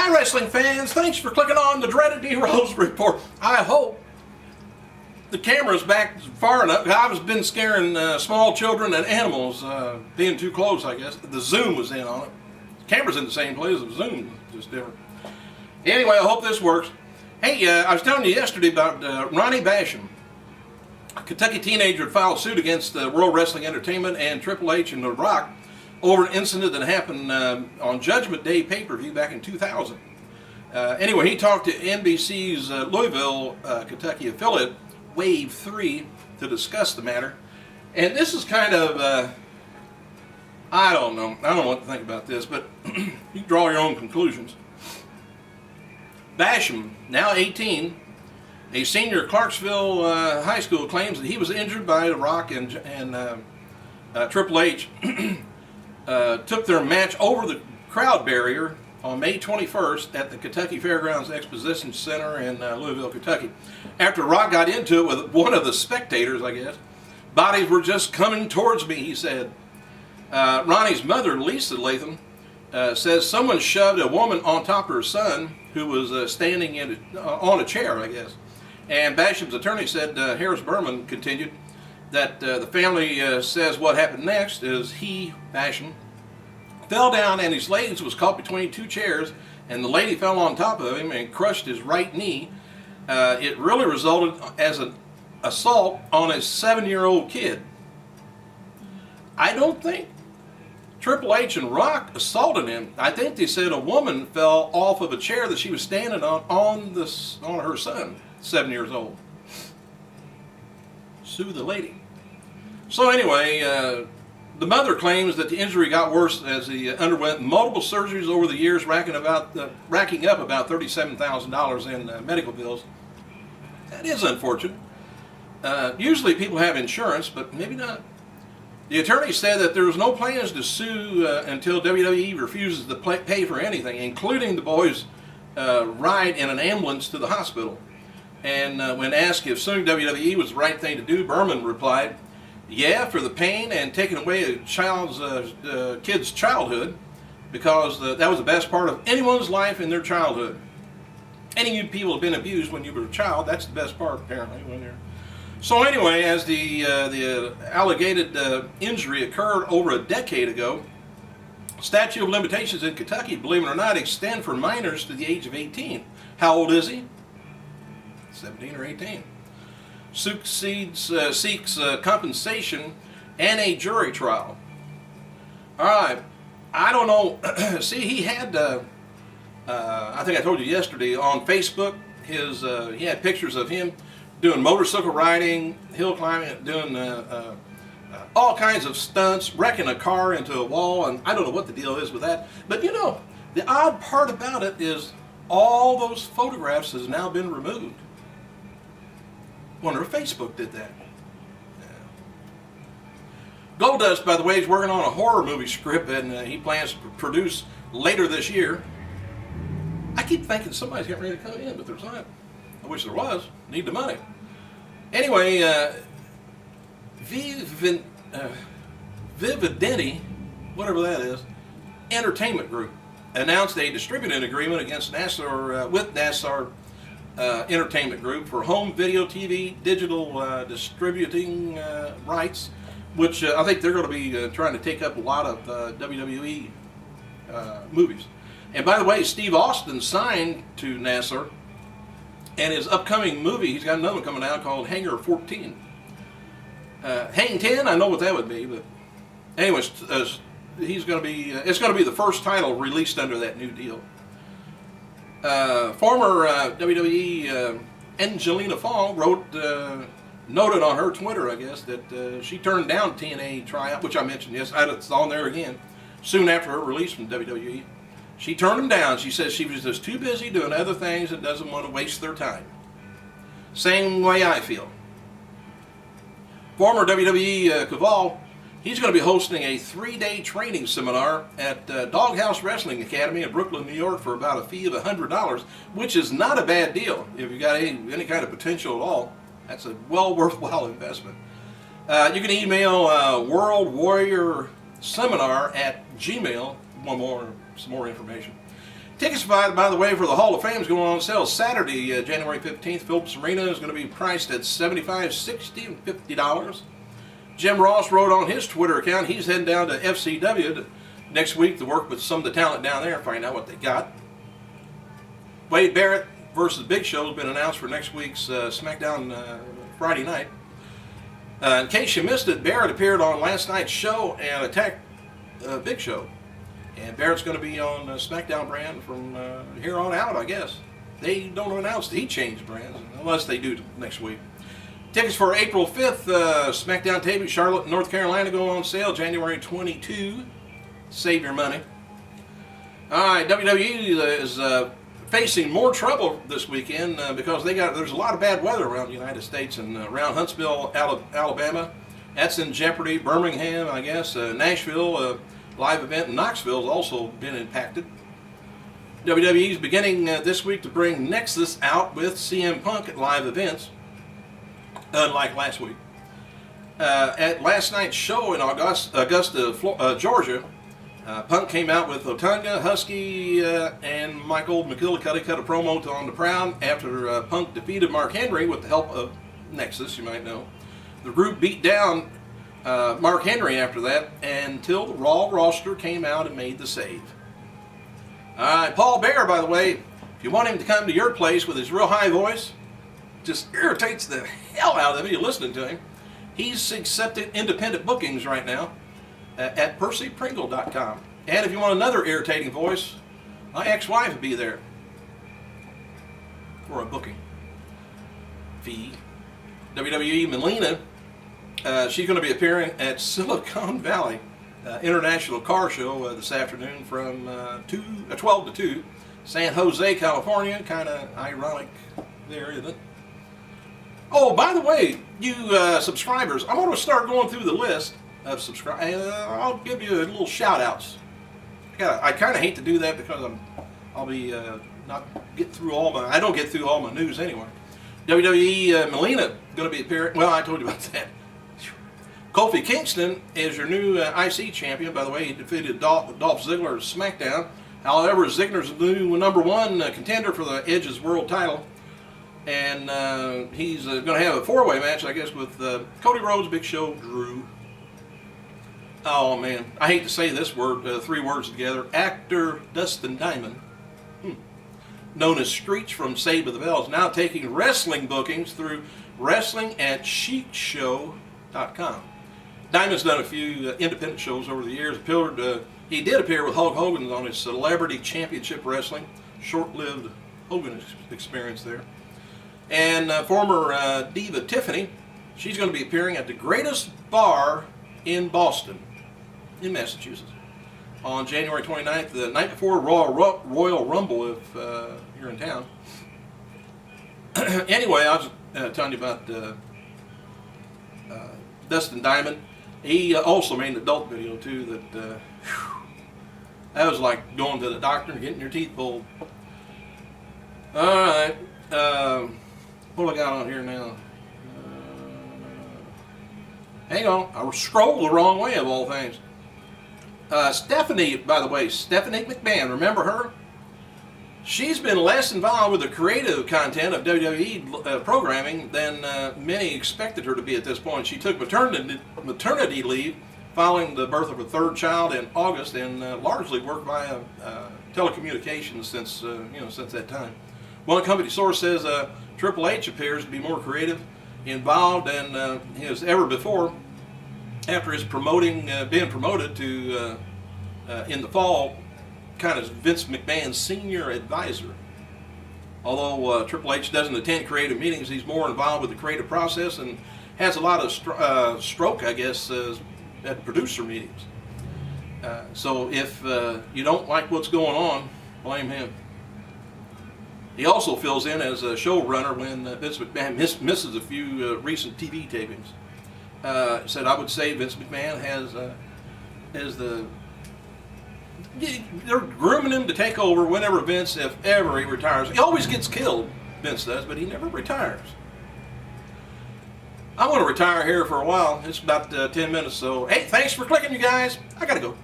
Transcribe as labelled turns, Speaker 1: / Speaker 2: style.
Speaker 1: Hi wrestling fans, thanks for clicking on the dreaded Heroes Report. I hope the camera's back far enough. I've been scaring small children and animals, being too close I guess. The zoom was in on it. The camera's in the same place, the zoom is just different. Anyway, I hope this works. Hey, I was telling you yesterday about Ronnie Basham. A Kentucky teenager had filed suit against World Wrestling Entertainment and Triple H and The Rock over an incident that happened on Judgment Day pay-per-view back in 2000. Anyway, he talked to NBC's Louisville, Kentucky affiliate, Wave 3, to discuss the matter. And this is kind of, I don't know what to think about this, but you can draw your own conclusions. Basham, now 18, a senior at Clarksville High School, claims that he was injured by The Rock and Triple H. Took their match over the crowd barrier on May 21st at the Kentucky Fairgrounds Exposition Center in Louisville, Kentucky. After Rock got into it with one of the spectators, I guess, bodies were just coming towards me, he said. Ronnie's mother, Lisa Latham, says someone shoved a woman on top of her son who was standing on a chair, I guess. And Basham's attorney said, Harris Berman continued, that the family says what happened next is he, Basham, fell down and his legs was caught between two chairs, and the lady fell on top of him and crushed his right knee. It really resulted as an assault on a 7-year-old kid. I don't think Triple H and Rock assaulted him. I think they said a woman fell off of a chair that she was standing on her son, 7 years old. Sue the lady. So anyway, the mother claims that the injury got worse as he underwent multiple surgeries over the years, racking up about $37,000 in medical bills. That is unfortunate. Usually people have insurance, but maybe not. The attorney said that there was no plans to sue until WWE refuses to pay for anything, including the boys' ride in an ambulance to the hospital. And when asked if suing WWE was the right thing to do, Berman replied, yeah, for the pain and taking away a kid's childhood, because that was the best part of anyone's life in their childhood. Any of you people have been abused when you were a child, that's the best part apparently. So anyway, as the alleged injury occurred over a decade ago, statute of limitations in Kentucky, believe it or not, extend for minors to the age of 18. How old is he? 17 or 18. Seeks compensation and a jury trial. All right, I don't know. See, he had, I think I told you yesterday, on Facebook, he had pictures of him doing motorcycle riding, hill climbing, doing all kinds of stunts, wrecking a car into a wall, and I don't know what the deal is with that. But you know, the odd part about it is all those photographs has now been removed. Wonder if Facebook did that. Yeah. Goldust, by the way, is working on a horror movie script, and he plans to produce later this year. I keep thinking somebody's getting ready to come in, but there's not. I wish there was. Need the money. Anyway, Vividenti, whatever that is, Entertainment Group, announced a distributing agreement against with Nassar Entertainment Group for home video, TV, digital distributing rights, which I think they're going to be trying to take up a lot of WWE movies. And by the way, Steve Austin signed to Nassar, and his upcoming movie, he's got another one coming out called Hangar 14. Hang 10, I know what that would be, but anyways, he's going to be, it's going to be the first title released under that new deal. Former WWE Angelina Fong noted on her Twitter, I guess, that she turned down TNA tryout, which I mentioned, yes, it's on there again, soon after her release from WWE. She turned them down. She says she was just too busy doing other things and doesn't want to waste their time. Same way I feel. Former WWE kaval, he's going to be hosting a 3-day training seminar at Doghouse Wrestling Academy in Brooklyn, New York for about a fee of $100, which is not a bad deal. If you've got any kind of potential at all, that's a well worthwhile investment. You can email worldwarriorseminar@gmail.com some more information. Tickets, by the way, for the Hall of Fame is going on sale Saturday, January 15th. Phillips Arena is going to be priced at $75, $60, and $50. Jim Ross wrote on his Twitter account he's heading down to FCW next week to work with some of the talent down there and find out what they got. Wade Barrett versus Big Show has been announced for next week's SmackDown Friday night. In case you missed it, Barrett appeared on last night's show and attacked Big Show. And Barrett's going to be on SmackDown brand from here on out, I guess. They don't announce that he changed brands, unless they do next week. Tickets for April 5th, SmackDown taping, Charlotte, North Carolina, go on sale January 22. Save your money. All right, WWE is facing more trouble this weekend because there's a lot of bad weather around the United States and around Huntsville, Alabama. That's in jeopardy. Birmingham, I guess. Nashville. Live event in Knoxville has also been impacted. WWE is beginning this week to bring Nexus out with CM Punk at live events, unlike last week. At last night's show in Augusta, Georgia, Punk came out with Otunga, Husky, and Michael McGillicuddy cut a promo on the crowd after Punk defeated Mark Henry with the help of Nexus, you might know. The group beat down Mark Henry after that until the Raw roster came out and made the save. Paul Bearer, by the way, if you want him to come to your place with his real high voice, just irritates the hell out of you listening to him. He's accepting independent bookings right now at percypringle.com. And if you want another irritating voice, my ex-wife will be there for a booking fee. WWE Melina. She's going to be appearing at Silicon Valley International Car Show this afternoon from 12 to 2, San Jose, California. Kind of ironic there, isn't it? Oh, by the way, you subscribers, I'm going to start going through the list of subscribers. I'll give you little shout-outs. I kind of hate to do that because I'll be not get through all my. I don't get through all my news anyway. WWE Melina going to be appearing. Well, I told you about that. Kofi Kingston is your new IC champion. By the way, he defeated Dolph Ziggler at SmackDown. However, Ziggler's the new #1 contender for the Edge's world title. And he's going to have a four-way match, I guess, with Cody Rhodes, Big Show, Drew. Oh, man. I hate to say this word, three words together. Actor Dustin Diamond, known as Screech from Saved by the Bell, is now taking wrestling bookings through wrestling@sheetshow.com. Diamond's done a few independent shows over the years. He did appear with Hulk Hogan on his Celebrity Championship Wrestling. Short-lived Hogan experience there. And former diva Tiffany, she's going to be appearing at the Greatest Bar in Boston, in Massachusetts, on January 29th, the night before Royal Rumble, if you're in town. Anyway, I was telling you about Dustin Diamond. He also made an adult video too that was like going to the doctor and getting your teeth pulled. Alright, what do I got on here now? Hang on, I scrolled the wrong way of all things. Stephanie, by the way, Stephanie McMahon, remember her? She's been less involved with the creative content of WWE programming than many expected her to be at this point. She took maternity leave following the birth of her third child in August and largely worked via telecommunications since that time. One company source says Triple H appears to be more creative, involved than he has ever before after his being promoted to in the fall, kind of Vince McMahon's senior advisor. Although Triple H doesn't attend creative meetings, he's more involved with the creative process and has a lot of stroke, I guess, at producer meetings. So if you don't like what's going on, blame him. He also fills in as a showrunner when Vince McMahon misses a few recent TV tapings. Said, I would say Vince McMahon has they're grooming him to take over whenever Vince, if ever he retires. He always gets killed, Vince does, but he never retires. I'm going to retire here for a while. It's about 10 minutes, so hey, thanks for clicking, you guys. I got to go.